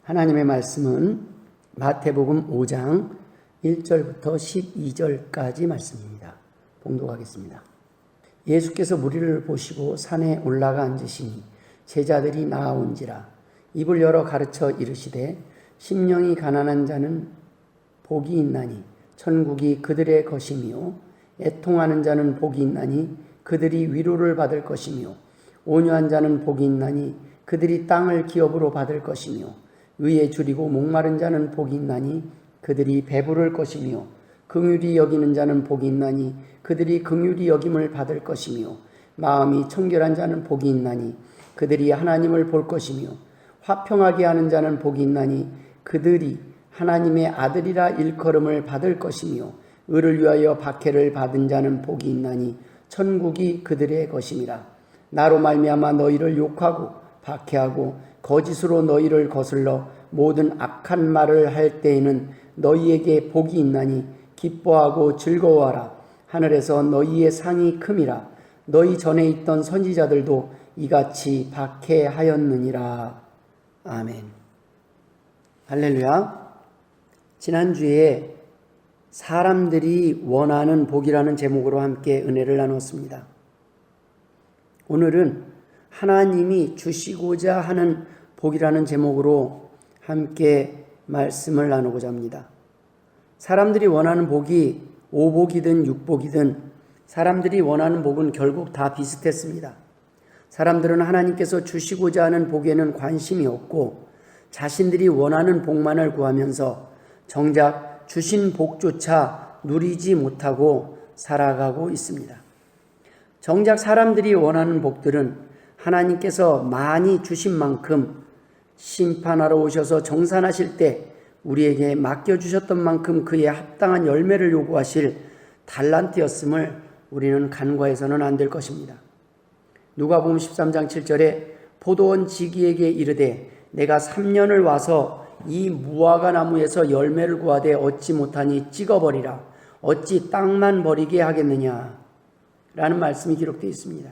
하나님의 말씀은 마태복음 5장 1절부터 12절까지 말씀입니다. 봉독하겠습니다. 예수께서 무리를 보시고 산에 올라가 앉으시니 제자들이 나아온지라. 입을 열어 가르쳐 이르시되 심령이 가난한 자는 복이 있나니 천국이 그들의 것이며, 애통하는 자는 복이 있나니 그들이 위로를 받을 것이며, 온유한 자는 복이 있나니 그들이 땅을 기업으로 받을 것이며, 의에 줄이고 목마른 자는 복이 있나니 그들이 배부를 것이며, 긍휼히 여기는 자는 복이 있나니 그들이 긍휼히 여김을 받을 것이며, 마음이 청결한 자는 복이 있나니 그들이 하나님을 볼 것이며, 화평하게 하는 자는 복이 있나니 그들이 하나님의 아들이라 일컬음을 받을 것이며, 의를 위하여 박해를 받은 자는 복이 있나니 천국이 그들의 것임이라. 나로 말미암아 너희를 욕하고 박해하고 거짓으로 너희를 거슬러 모든 악한 말을 할 때에는 너희에게 복이 있나니 기뻐하고 즐거워하라. 하늘에서 너희의 상이 큼이라. 너희 전에 있던 선지자들도 이같이 박해하였느니라. 아멘. 할렐루야. 지난주에 사람들이 원하는 복이라는 제목으로 함께 은혜를 나눴습니다. 오늘은 하나님이 주시고자 하는 복이라는 제목으로 함께 말씀을 나누고자 합니다. 사람들이 원하는 복이 오복이든 육복이든 사람들이 원하는 복은 결국 다 비슷했습니다. 사람들은 하나님께서 주시고자 하는 복에는 관심이 없고 자신들이 원하는 복만을 구하면서 정작 주신 복조차 누리지 못하고 살아가고 있습니다. 정작 사람들이 원하는 복들은 하나님께서 많이 주신 만큼 심판하러 오셔서 정산하실 때 우리에게 맡겨주셨던 만큼 그에 합당한 열매를 요구하실 달란트였음을 우리는 간과해서는 안 될 것입니다. 누가복음 13장 7절에 포도원 지기에게 이르되 내가 3년을 와서 이 무화과 나무에서 열매를 구하되 얻지 못하니 찍어버리라. 어찌 땅만 버리게 하겠느냐 라는 말씀이 기록되어 있습니다.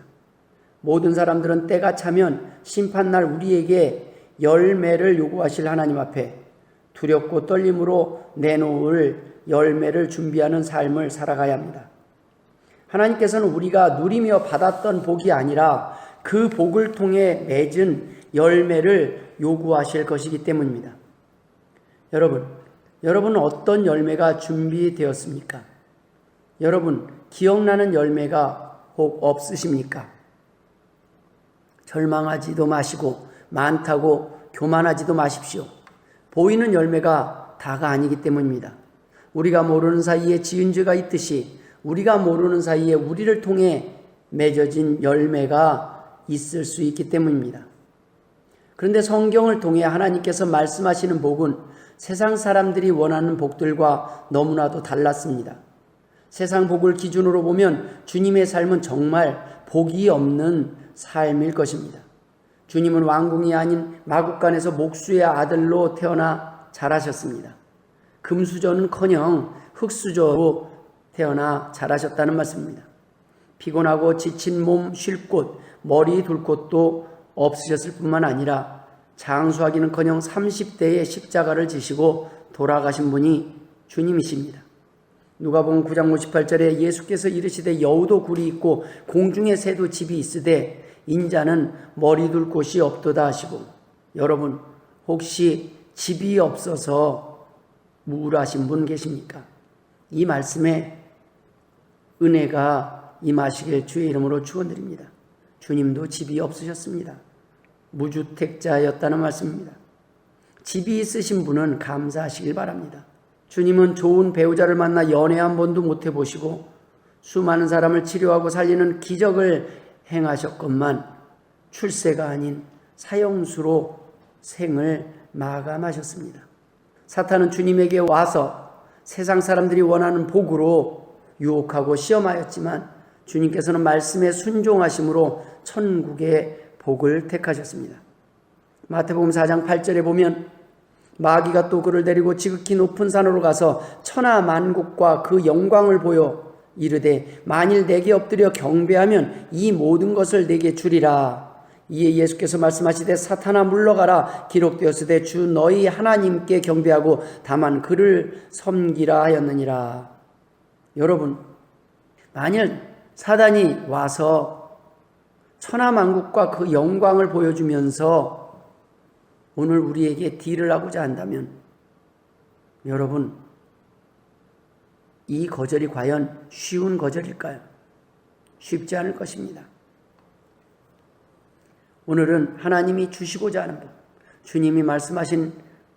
모든 사람들은 때가 차면 심판날 우리에게 열매를 요구하실 하나님 앞에 두렵고 떨림으로 내놓을 열매를 준비하는 삶을 살아가야 합니다. 하나님께서는 우리가 누리며 받았던 복이 아니라 그 복을 통해 맺은 열매를 요구하실 것이기 때문입니다. 여러분은 어떤 열매가 준비되었습니까? 여러분, 기억나는 열매가 혹 없으십니까? 절망하지도 마시고 많다고 교만하지도 마십시오. 보이는 열매가 다가 아니기 때문입니다. 우리가 모르는 사이에 지은 죄가 있듯이 우리가 모르는 사이에 우리를 통해 맺어진 열매가 있을 수 있기 때문입니다. 그런데 성경을 통해 하나님께서 말씀하시는 복은 세상 사람들이 원하는 복들과 너무나도 달랐습니다. 세상 복을 기준으로 보면 주님의 삶은 정말 복이 없는 삶일 것입니다. 주님은 왕궁이 아닌 마국간에서 목수의 아들로 태어나 자라셨습니다. 금수저는커녕 흙수저로 태어나 자라셨다는 말씀입니다. 피곤하고 지친 몸 쉴 곳, 머리 둘 곳도 없으셨을 뿐만 아니라 장수하기는커녕 30대에 십자가를 지시고 돌아가신 분이 주님이십니다. 누가복음 9장 58절에 예수께서 이르시되 여우도 굴이 있고 공중의 새도 집이 있으되 인자는 머리 둘 곳이 없도다 하시고, 여러분 혹시 집이 없어서 우울하신 분 계십니까? 이 말씀에 은혜가 임하시길 주의 이름으로 축원드립니다. 주님도 집이 없으셨습니다. 무주택자였다는 말씀입니다. 집이 있으신 분은 감사하시길 바랍니다. 주님은 좋은 배우자를 만나 연애 한 번도 못 해보시고 수많은 사람을 치료하고 살리는 기적을 행하셨건만 출세가 아닌 사형수로 생을 마감하셨습니다. 사탄은 주님에게 와서 세상 사람들이 원하는 복으로 유혹하고 시험하였지만 주님께서는 말씀에 순종하심으로 천국의 복을 택하셨습니다. 마태복음 4장 8절에 보면 마귀가 또 그를 데리고 지극히 높은 산으로 가서 천하 만국과 그 영광을 보여 이르되 만일 내게 엎드려 경배하면 이 모든 것을 내게 주리라. 이에 예수께서 말씀하시되 사탄아 물러가라 기록되었으되 주 너희 하나님께 경배하고 다만 그를 섬기라 하였느니라. 여러분, 만일 사단이 와서 천하만국과 그 영광을 보여주면서 오늘 우리에게 딜을 하고자 한다면 여러분, 이 거절이 과연 쉬운 거절일까요? 쉽지 않을 것입니다. 오늘은 하나님이 주시고자 하는 복, 주님이 말씀하신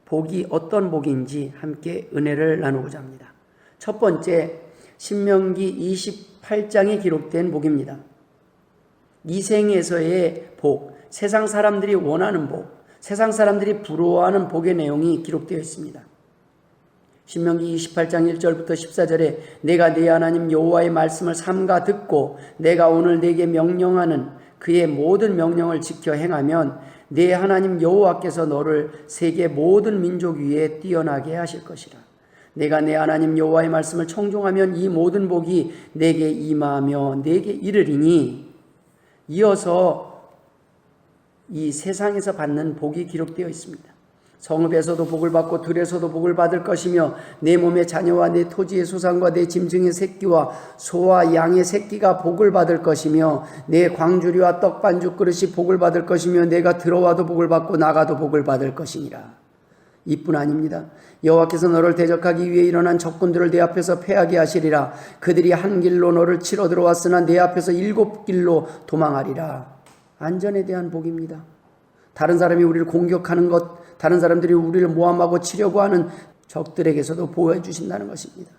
복이 어떤 복인지 함께 은혜를 나누고자 합니다. 첫 번째, 신명기 28장에 기록된 복입니다. 이 생에서의 복, 세상 사람들이 원하는 복, 세상 사람들이 부러워하는 복의 내용이 기록되어 있습니다. 신명기 28장 1절부터 14절에 내가 네 하나님 여호와의 말씀을 삼가 듣고 내가 오늘 네게 명령하는 그의 모든 명령을 지켜 행하면 네 하나님 여호와께서 너를 세계 모든 민족 위에 뛰어나게 하실 것이라. 내가 네 하나님 여호와의 말씀을 청종하면 이 모든 복이 내게 임하며 내게 이르리니. 이어서 이 세상에서 받는 복이 기록되어 있습니다. 성읍에서도 복을 받고 들에서도 복을 받을 것이며 내 몸의 자녀와 내 토지의 소산과 내 짐승의 새끼와 소와 양의 새끼가 복을 받을 것이며 내 광주리와 떡반죽 그릇이 복을 받을 것이며 내가 들어와도 복을 받고 나가도 복을 받을 것이니라. 이뿐 아닙니다. 여호와께서 너를 대적하기 위해 일어난 적군들을 내 앞에서 패하게 하시리라. 그들이 한 길로 너를 치러 들어왔으나 내 앞에서 7길로 도망하리라. 안전에 대한 복입니다. 다른 사람이 우리를 공격하는 것, 다른 사람들이 우리를 모함하고 치려고 하는 적들에게서도 보호해 주신다는 것입니다.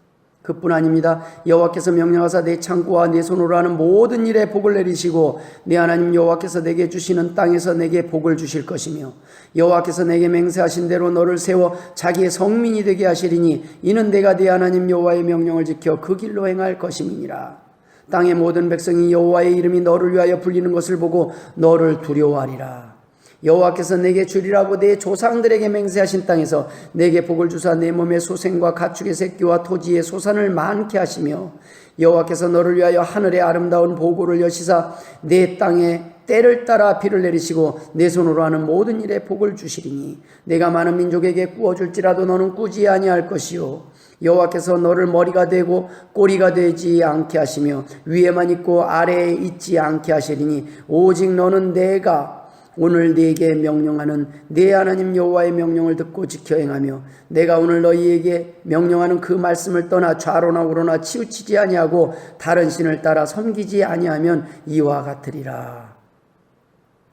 그뿐 아닙니다. 여호와께서 명령하사 내 창고와 내 손으로 하는 모든 일에 복을 내리시고 내 하나님 여호와께서 내게 주시는 땅에서 내게 복을 주실 것이며 여호와께서 내게 맹세하신 대로 너를 세워 자기의 성민이 되게 하시리니 이는 내가 네 하나님 여호와의 명령을 지켜 그 길로 행할 것임이니라. 땅의 모든 백성이 여호와의 이름이 너를 위하여 불리는 것을 보고 너를 두려워하리라. 여호와께서 내게 주리라고 내 조상들에게 맹세하신 땅에서 내게 복을 주사 내 몸의 소생과 가축의 새끼와 토지의 소산을 많게 하시며 여호와께서 너를 위하여 하늘의 아름다운 보고를 여시사 내 땅에 때를 따라 비를 내리시고 내 손으로 하는 모든 일에 복을 주시리니 내가 많은 민족에게 꾸어줄지라도 너는 꾸지 아니할 것이요 여호와께서 너를 머리가 되고 꼬리가 되지 않게 하시며 위에만 있고 아래에 있지 않게 하시리니 오직 너는 내가 오늘 네게 명령하는 네 하나님 여호와의 명령을 듣고 지켜 행하며 내가 오늘 너희에게 명령하는 그 말씀을 떠나 좌로나 우로나 치우치지 아니하고 다른 신을 따라 섬기지 아니하면 이와 같으리라.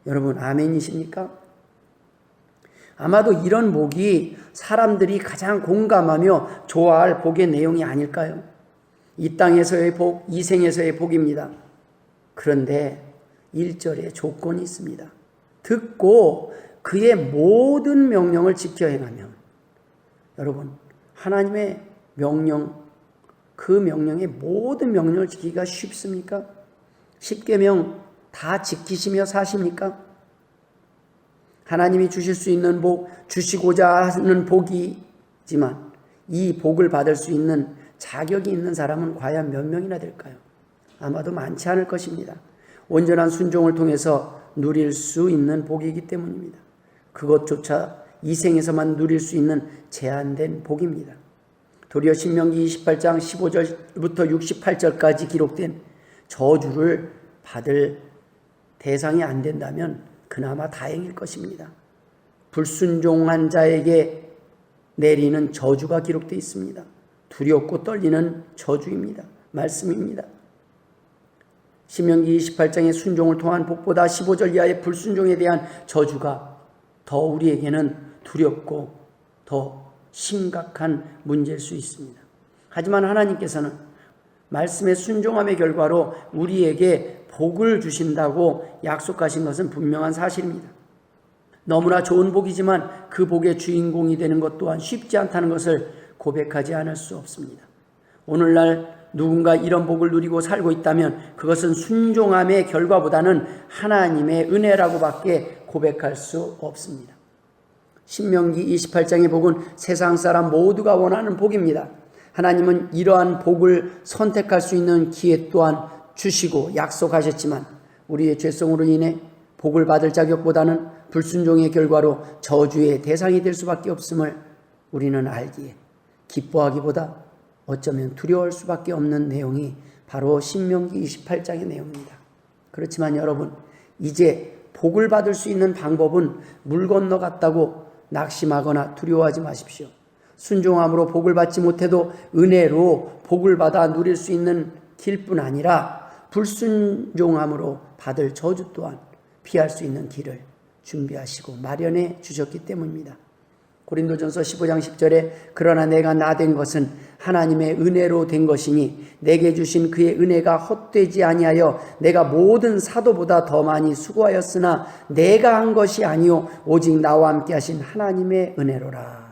여러분 아멘이십니까? 아마도 이런 복이 사람들이 가장 공감하며 좋아할 복의 내용이 아닐까요? 이 땅에서의 복, 이 생에서의 복입니다. 그런데 1절에 조건이 있습니다. 듣고 그의 모든 명령을 지켜 행하면, 여러분 하나님의 명령, 그 명령의 모든 명령을 지키기가 쉽습니까? 10계명 다 지키시며 사십니까? 하나님이 주실 수 있는 복, 주시고자 하는 복이지만 이 복을 받을 수 있는 자격이 있는 사람은 과연 몇 명이나 될까요? 아마도 많지 않을 것입니다. 온전한 순종을 통해서 누릴 수 있는 복이기 때문입니다. 그것조차 이 생에서만 누릴 수 있는 제한된 복입니다. 도리어 신명기 28장 15절부터 68절까지 기록된 저주를 받을 대상이 안 된다면 그나마 다행일 것입니다. 불순종한 자에게 내리는 저주가 기록되어 있습니다. 두렵고 떨리는 저주입니다. 말씀입니다. 신명기 28장의 순종을 통한 복보다 15절 이하의 불순종에 대한 저주가 더 우리에게는 두렵고 더 심각한 문제일 수 있습니다. 하지만 하나님께서는 말씀의 순종함의 결과로 우리에게 복을 주신다고 약속하신 것은 분명한 사실입니다. 너무나 좋은 복이지만 그 복의 주인공이 되는 것 또한 쉽지 않다는 것을 고백하지 않을 수 없습니다. 오늘날 누군가 이런 복을 누리고 살고 있다면 그것은 순종함의 결과보다는 하나님의 은혜라고밖에 고백할 수 없습니다. 신명기 28장의 복은 세상 사람 모두가 원하는 복입니다. 하나님은 이러한 복을 선택할 수 있는 기회 또한 주시고 약속하셨지만 우리의 죄성으로 인해 복을 받을 자격보다는 불순종의 결과로 저주의 대상이 될 수밖에 없음을 우리는 알기에 기뻐하기보다 어쩌면 두려워할 수밖에 없는 내용이 바로 신명기 28장의 내용입니다. 그렇지만 여러분, 이제 복을 받을 수 있는 방법은 물 건너 갔다고 낙심하거나 두려워하지 마십시오. 순종함으로 복을 받지 못해도 은혜로 복을 받아 누릴 수 있는 길뿐 아니라 불순종함으로 받을 저주 또한 피할 수 있는 길을 준비하시고 마련해 주셨기 때문입니다. 고린도전서 15장 10절에 그러나 내가 나 된 것은 하나님의 은혜로 된 것이니 내게 주신 그의 은혜가 헛되지 아니하여 내가 모든 사도보다 더 많이 수고하였으나 내가 한 것이 아니요 오직 나와 함께 하신 하나님의 은혜로라.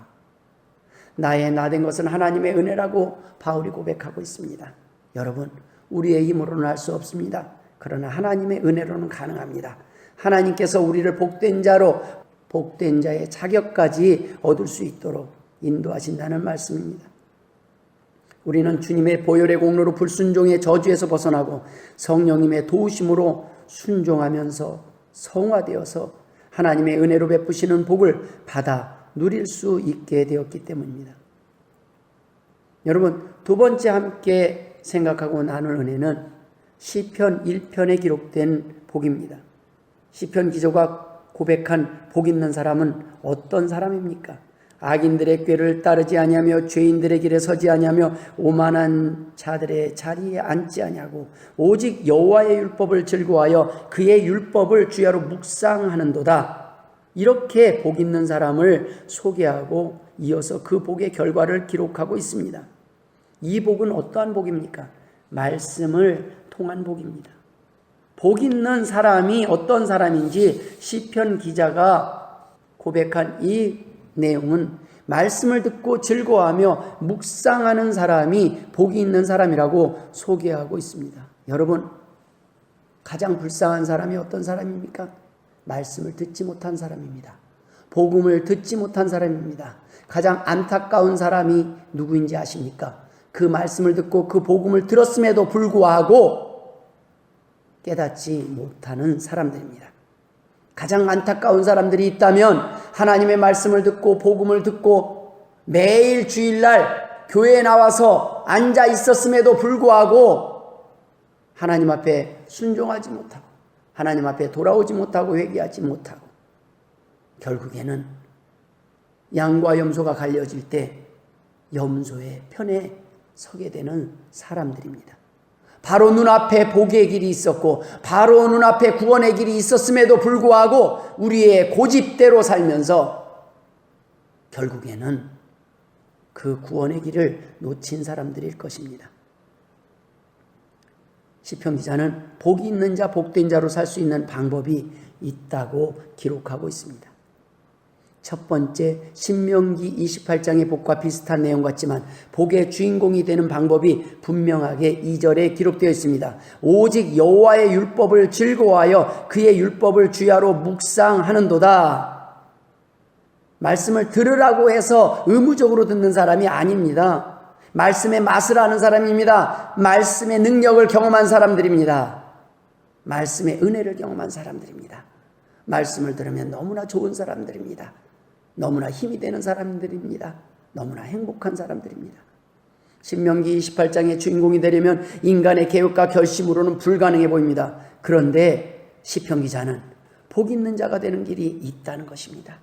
나의 나 된 것은 하나님의 은혜라고 바울이 고백하고 있습니다. 여러분, 우리의 힘으로는 할 수 없습니다. 그러나 하나님의 은혜로는 가능합니다. 하나님께서 우리를 복된 자로 복된 자의 자격까지 얻을 수 있도록 인도하신다는 말씀입니다. 우리는 주님의 보혈의 공로로 불순종의 저주에서 벗어나고 성령님의 도우심으로 순종하면서 성화되어서 하나님의 은혜로 베푸시는 복을 받아 누릴 수 있게 되었기 때문입니다. 여러분, 두 번째 함께 생각하고 나눌 은혜는 시편 1편에 기록된 복입니다. 시편 기자가 고백한 복 있는 사람은 어떤 사람입니까? 악인들의 꾀를 따르지 아니하며 죄인들의 길에 서지 아니하며 오만한 자들의 자리에 앉지 아니하고 오직 여호와의 율법을 즐거워하여 그의 율법을 주야로 묵상하는도다. 이렇게 복 있는 사람을 소개하고 이어서 그 복의 결과를 기록하고 있습니다. 이 복은 어떠한 복입니까? 말씀을 통한 복입니다. 복 있는 사람이 어떤 사람인지 시편 기자가 고백한 이 내용은 말씀을 듣고 즐거워하며 묵상하는 사람이 복이 있는 사람이라고 소개하고 있습니다. 여러분, 가장 불쌍한 사람이 어떤 사람입니까? 말씀을 듣지 못한 사람입니다. 복음을 듣지 못한 사람입니다. 가장 안타까운 사람이 누구인지 아십니까? 그 말씀을 듣고 그 복음을 들었음에도 불구하고 깨닫지 못하는 사람들입니다. 가장 안타까운 사람들이 있다면 하나님의 말씀을 듣고 복음을 듣고 매일 주일날 교회에 나와서 앉아 있었음에도 불구하고 하나님 앞에 순종하지 못하고 하나님 앞에 돌아오지 못하고 회개하지 못하고 결국에는 양과 염소가 갈려질 때 염소의 편에 서게 되는 사람들입니다. 바로 눈앞에 복의 길이 있었고 바로 눈앞에 구원의 길이 있었음에도 불구하고 우리의 고집대로 살면서 결국에는 그 구원의 길을 놓친 사람들일 것입니다. 시편 기자는 복이 있는 자, 복된 자로 살 수 있는 방법이 있다고 기록하고 있습니다. 첫 번째, 신명기 28장의 복과 비슷한 내용 같지만 복의 주인공이 되는 방법이 분명하게 2절에 기록되어 있습니다. 오직 여호와의 율법을 즐거워하여 그의 율법을 주야로 묵상하는도다. 말씀을 들으라고 해서 의무적으로 듣는 사람이 아닙니다. 말씀의 맛을 아는 사람입니다. 말씀의 능력을 경험한 사람들입니다. 말씀의 은혜를 경험한 사람들입니다. 말씀을 들으면 너무나 좋은 사람들입니다. 너무나 힘이 되는 사람들입니다. 너무나 행복한 사람들입니다. 신명기 28장의 주인공이 되려면 인간의 계획과 결심으로는 불가능해 보입니다. 그런데 시편 기자는 복 있는 자가 되는 길이 있다는 것입니다.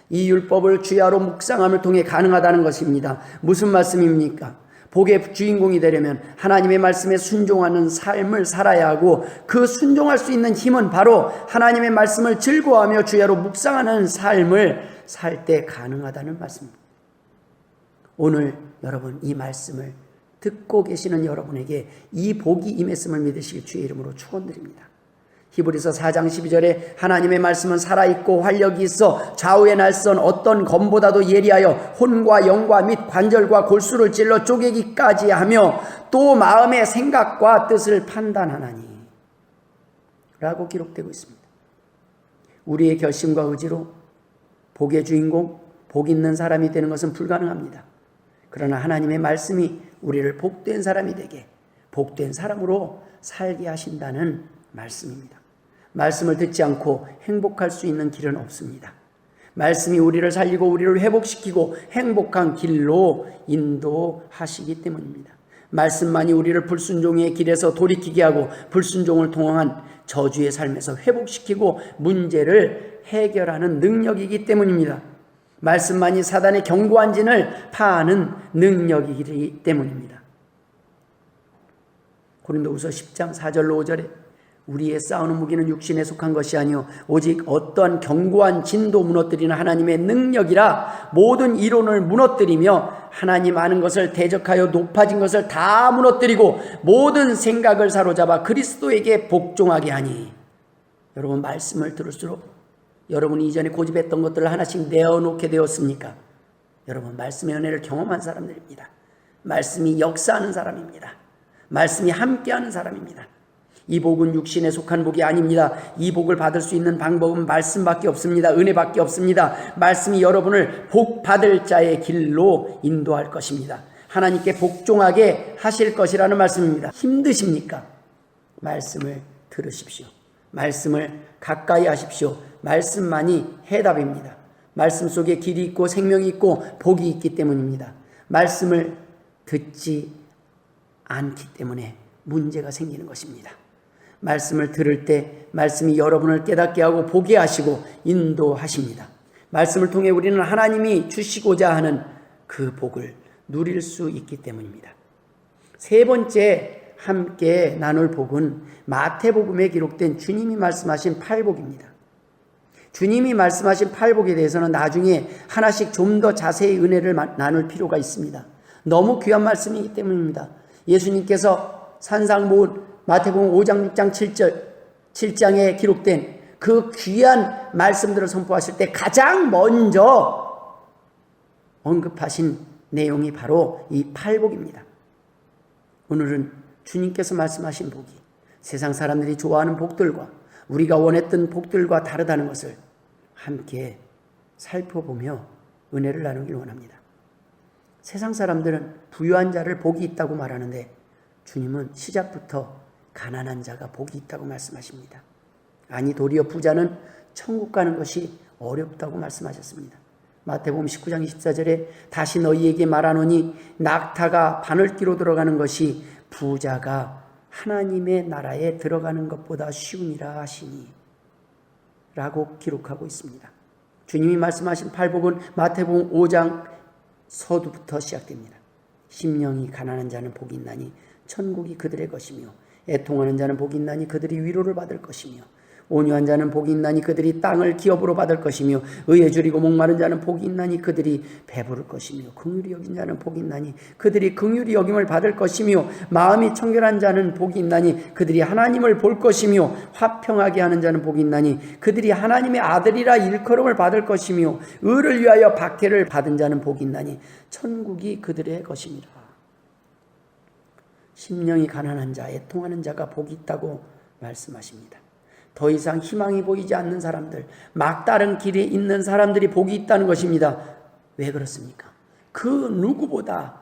이 율법을 주야로 묵상함을 통해 가능하다는 것입니다. 무슨 말씀입니까? 복의 주인공이 되려면 하나님의 말씀에 순종하는 삶을 살아야 하고 그 순종할 수 있는 힘은 바로 하나님의 말씀을 즐거워하며 주야로 묵상하는 삶을 살 때 가능하다는 말씀입니다. 오늘 여러분 이 말씀을 듣고 계시는 여러분에게 이 복이 임했음을 믿으시길 주의 이름으로 축원드립니다. 히브리서 4장 12절에 하나님의 말씀은 살아있고 활력이 있어 좌우의 날선 어떤 검보다도 예리하여 혼과 영과 및 관절과 골수를 찔러 쪼개기까지 하며 또 마음의 생각과 뜻을 판단하나니 라고 기록되고 있습니다. 우리의 결심과 의지로 복의 주인공, 복 있는 사람이 되는 것은 불가능합니다. 그러나 하나님의 말씀이 우리를 복된 사람이 되게 복된 사람으로 살게 하신다는 말씀입니다. 말씀을 듣지 않고 행복할 수 있는 길은 없습니다. 말씀이 우리를 살리고 우리를 회복시키고 행복한 길로 인도하시기 때문입니다. 말씀만이 우리를 불순종의 길에서 돌이키게 하고 불순종을 통한 저주의 삶에서 회복시키고 문제를 해결하는 능력이기 때문입니다. 말씀만이 사단의 견고한 진을 파하는 능력이기 때문입니다. 고린도후서 10장 4절로 5절에 우리의 싸우는 무기는 육신에 속한 것이 아니요 오직 어떠한 견고한 진도 무너뜨리는 하나님의 능력이라 모든 이론을 무너뜨리며 하나님 아는 것을 대적하여 높아진 것을 다 무너뜨리고 모든 생각을 사로잡아 그리스도에게 복종하게 하니. 여러분, 말씀을 들을수록 여러분이 이전에 고집했던 것들을 하나씩 내어놓게 되었습니까? 여러분, 말씀의 은혜를 경험한 사람들입니다. 말씀이 역사하는 사람입니다. 말씀이 함께하는 사람입니다. 이 복은 육신에 속한 복이 아닙니다. 이 복을 받을 수 있는 방법은 말씀밖에 없습니다. 은혜밖에 없습니다. 말씀이 여러분을 복 받을 자의 길로 인도할 것입니다. 하나님께 복종하게 하실 것이라는 말씀입니다. 힘드십니까? 말씀을 들으십시오. 말씀을 가까이 하십시오. 말씀만이 해답입니다. 말씀 속에 길이 있고 생명이 있고 복이 있기 때문입니다. 말씀을 듣지 않기 때문에 문제가 생기는 것입니다. 말씀을 들을 때 말씀이 여러분을 깨닫게 하고 보게 하시고 인도하십니다. 말씀을 통해 우리는 하나님이 주시고자 하는 그 복을 누릴 수 있기 때문입니다. 세 번째 함께 나눌 복은 마태복음에 기록된 주님이 말씀하신 팔복입니다. 주님이 말씀하신 팔복에 대해서는 나중에 하나씩 좀 더 자세히 은혜를 나눌 필요가 있습니다. 너무 귀한 말씀이기 때문입니다. 예수님께서 산상보훈 마태복음 5장 6장 7장에 기록된 그 귀한 말씀들을 선포하실 때 가장 먼저 언급하신 내용이 바로 이 팔복입니다. 오늘은 주님께서 말씀하신 복이 세상 사람들이 좋아하는 복들과 우리가 원했던 복들과 다르다는 것을 함께 살펴보며 은혜를 나누길 원합니다. 세상 사람들은 부유한 자를 복이 있다고 말하는데 주님은 시작부터 가난한 자가 복이 있다고 말씀하십니다. 아니, 도리어 부자는 천국 가는 것이 어렵다고 말씀하셨습니다. 마태복음 19장 24절에 다시 너희에게 말하노니 낙타가 바늘기로 들어가는 것이 부자가 하나님의 나라에 들어가는 것보다 쉬우니라 하시니 라고 기록하고 있습니다. 주님이 말씀하신 팔복은 마태복음 5장 서두부터 시작됩니다. 심령이 가난한 자는 복이 있나니 천국이 그들의 것이며 애통하는 자는 복이 있나니 그들이 위로를 받을 것이며 온유한 자는 복이 있나니 그들이 땅을 기업으로 받을 것이며 의에 줄이고 목마른 자는 복이 있나니 그들이 배부를 것이며 긍휼히 여긴 자는 복이 있나니 그들이 긍휼히 여김을 받을 것이며 마음이 청결한 자는 복이 있나니 그들이 하나님을 볼 것이며 화평하게 하는 자는 복이 있나니 그들이 하나님의 아들이라 일컬음을 받을 것이며 의를 위하여 박해를 받은 자는 복이 있나니 천국이 그들의 것이니라. 심령이 가난한 자, 애통하는 자가 복이 있다고 말씀하십니다. 더 이상 희망이 보이지 않는 사람들, 막다른 길에 있는 사람들이 복이 있다는 것입니다. 왜 그렇습니까? 그 누구보다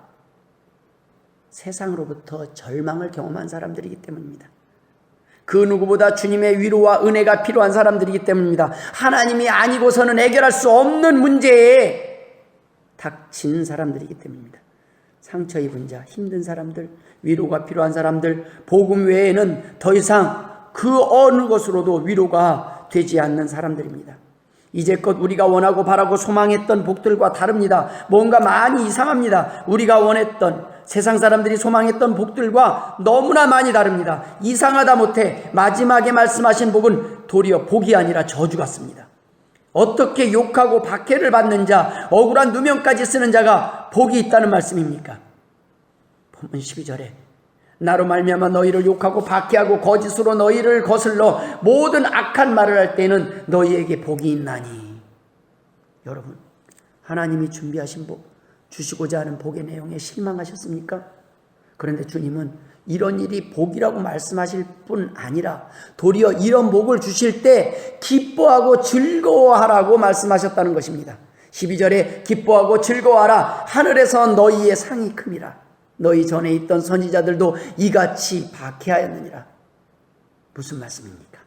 세상으로부터 절망을 경험한 사람들이기 때문입니다. 그 누구보다 주님의 위로와 은혜가 필요한 사람들이기 때문입니다. 하나님이 아니고서는 해결할 수 없는 문제에 닥친 사람들이기 때문입니다. 상처 입은 자, 힘든 사람들, 위로가 필요한 사람들, 복음 외에는 더 이상 그 어느 것으로도 위로가 되지 않는 사람들입니다. 이제껏 우리가 원하고 바라고 소망했던 복들과 다릅니다. 뭔가 많이 이상합니다. 우리가 원했던, 세상 사람들이 소망했던 복들과 너무나 많이 다릅니다. 이상하다 못해 마지막에 말씀하신 복은 도리어 복이 아니라 저주 같습니다. 어떻게 욕하고 박해를 받는 자, 억울한 누명까지 쓰는 자가 복이 있다는 말씀입니까? 본문 12절에 나로 말미암아 너희를 욕하고 박해하고 거짓으로 너희를 거슬러 모든 악한 말을 할 때는 너희에게 복이 있나니. 여러분, 하나님이 준비하신 복, 주시고자 하는 복의 내용에 실망하셨습니까? 그런데 주님은 이런 일이 복이라고 말씀하실 뿐 아니라 도리어 이런 복을 주실 때 기뻐하고 즐거워하라고 말씀하셨다는 것입니다. 12절에 기뻐하고 즐거워하라. 하늘에서 너희의 상이 큼이라. 너희 전에 있던 선지자들도 이같이 박해하였느니라. 무슨 말씀입니까?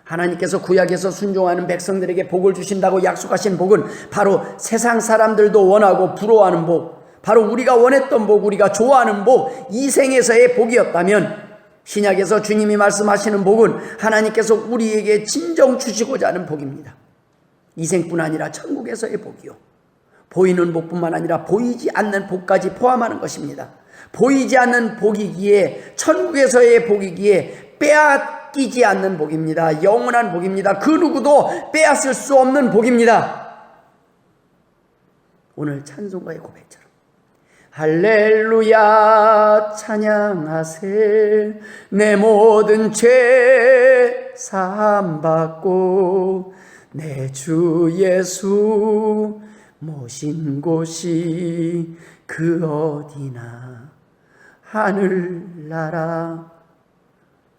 하나님께서 구약에서 순종하는 백성들에게 복을 주신다고 약속하신 복은 바로 세상 사람들도 원하고 부러워하는 복, 바로 우리가 원했던 복, 우리가 좋아하는 복, 이 생에서의 복이었다면 신약에서 주님이 말씀하시는 복은 하나님께서 우리에게 진정 주시고자 하는 복입니다. 이 생뿐 아니라 천국에서의 복이요, 보이는 복뿐만 아니라 보이지 않는 복까지 포함하는 것입니다. 보이지 않는 복이기에, 천국에서의 복이기에 빼앗기지 않는 복입니다. 영원한 복입니다. 그 누구도 빼앗을 수 없는 복입니다. 오늘 찬송가의 고백처럼 할렐루야 찬양하세, 내 모든 죄 사함받고 내 주 예수 모신 곳이 그 어디나 하늘나라.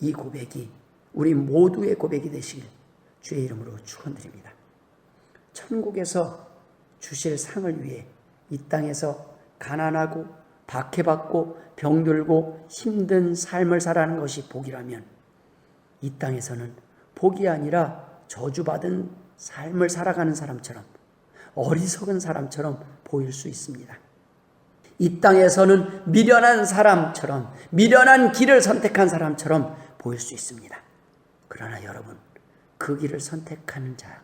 이 고백이 우리 모두의 고백이 되시길 주의 이름으로 축원드립니다. 천국에서 주실 상을 위해 이 땅에서 가난하고 박해받고 병들고 힘든 삶을 살아가는 것이 복이라면, 이 땅에서는 복이 아니라 저주받은 삶을 살아가는 사람처럼, 어리석은 사람처럼 보일 수 있습니다. 이 땅에서는 미련한 사람처럼, 미련한 길을 선택한 사람처럼 보일 수 있습니다. 그러나 여러분, 그 길을 선택하는 자,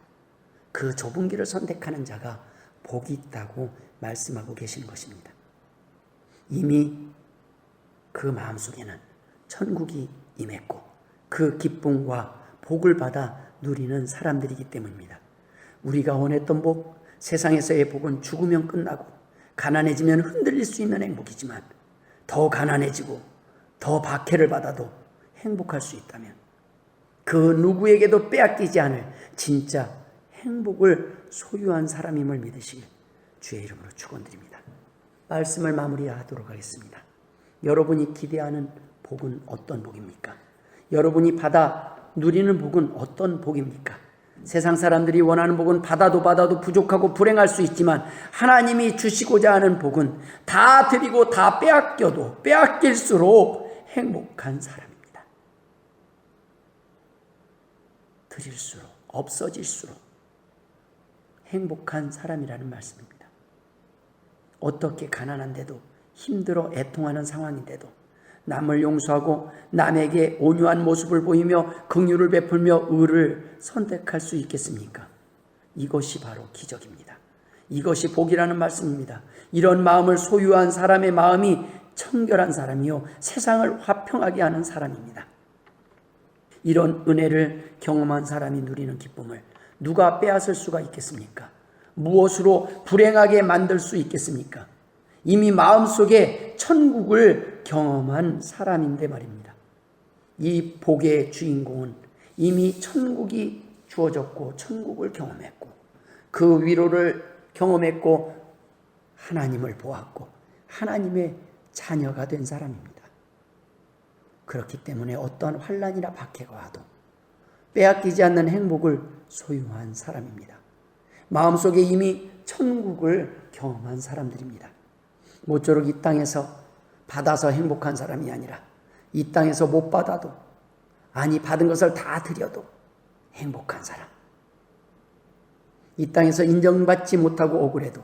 그 좁은 길을 선택하는 자가 복이 있다고 말씀하고 계시는 것입니다. 이미 그 마음속에는 천국이 임했고 그 기쁨과 복을 받아 누리는 사람들이기 때문입니다. 우리가 원했던 복, 세상에서의 복은 죽으면 끝나고 가난해지면 흔들릴 수 있는 행복이지만, 더 가난해지고 더 박해를 받아도 행복할 수 있다면 그 누구에게도 빼앗기지 않을 진짜 행복을 소유한 사람임을 믿으시길 주의 이름으로 축원드립니다. 말씀을 마무리하도록 하겠습니다. 여러분이 기대하는 복은 어떤 복입니까? 여러분이 받아 누리는 복은 어떤 복입니까? 세상 사람들이 원하는 복은 받아도 부족하고 불행할 수 있지만, 하나님이 주시고자 하는 복은 다 드리고 다 빼앗겨도 빼앗길수록 행복한 사람입니다. 드릴수록, 없어질수록 행복한 사람이라는 말씀입니다. 어떻게 가난한데도, 힘들어 애통하는 상황인데도 남을 용서하고 남에게 온유한 모습을 보이며 긍휼을 베풀며 의를 선택할 수 있겠습니까? 이것이 바로 기적입니다. 이것이 복이라는 말씀입니다. 이런 마음을 소유한 사람의 마음이 청결한 사람이요, 세상을 화평하게 하는 사람입니다. 이런 은혜를 경험한 사람이 누리는 기쁨을 누가 빼앗을 수가 있겠습니까? 무엇으로 불행하게 만들 수 있겠습니까? 이미 마음속에 천국을 경험한 사람인데 말입니다. 이 복의 주인공은 이미 천국이 주어졌고 천국을 경험했고 그 위로를 경험했고 하나님을 보았고 하나님의 자녀가 된 사람입니다. 그렇기 때문에 어떠한 환난이나 박해가 와도 빼앗기지 않는 행복을 소유한 사람입니다. 마음속에 이미 천국을 경험한 사람들입니다. 모쪼록 이 땅에서 받아서 행복한 사람이 아니라 이 땅에서 못 받아도, 아니 받은 것을 다 드려도 행복한 사람. 이 땅에서 인정받지 못하고 억울해도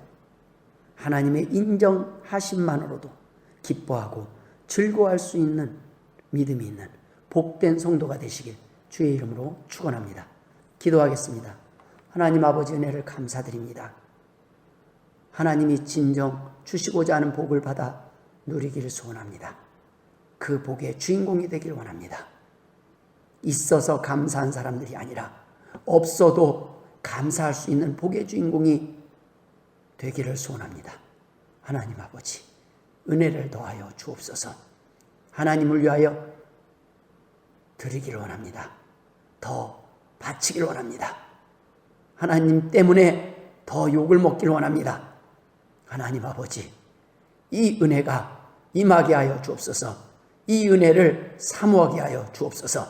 하나님의 인정하심만으로도 기뻐하고 즐거워할 수 있는 믿음이 있는 복된 성도가 되시길 주의 이름으로 축원합니다. 기도하겠습니다. 하나님 아버지 은혜를 감사드립니다. 하나님이 진정 주시고자 하는 복을 받아 누리기를 소원합니다. 그 복의 주인공이 되길 원합니다. 있어서 감사한 사람들이 아니라 없어도 감사할 수 있는 복의 주인공이 되기를 소원합니다. 하나님 아버지, 은혜를 더하여 주옵소서. 하나님을 위하여 드리기를 원합니다. 더 바치기를 원합니다. 하나님 때문에 더 욕을 먹기를 원합니다. 하나님 아버지, 이 은혜가 임하게 하여 주옵소서. 이 은혜를 사모하게 하여 주옵소서.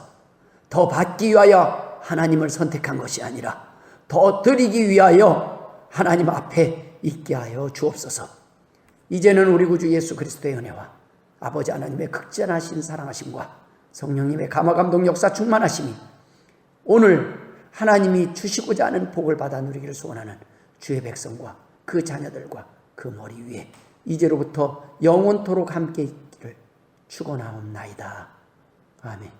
더 받기 위하여 하나님을 선택한 것이 아니라 더 드리기 위하여 하나님 앞에 있게 하여 주옵소서. 이제는 우리 구주 예수 그리스도의 은혜와 아버지 하나님의 극진하신 사랑하심과 성령님의 감화 감동 역사 충만하심이 오늘 하나님이 주시고자 하는 복을 받아 누리기를 소원하는 주의 백성과 그 자녀들과 그 머리 위에 이제로부터 영원토록 함께 있기를 축원하옵나이다. 아멘.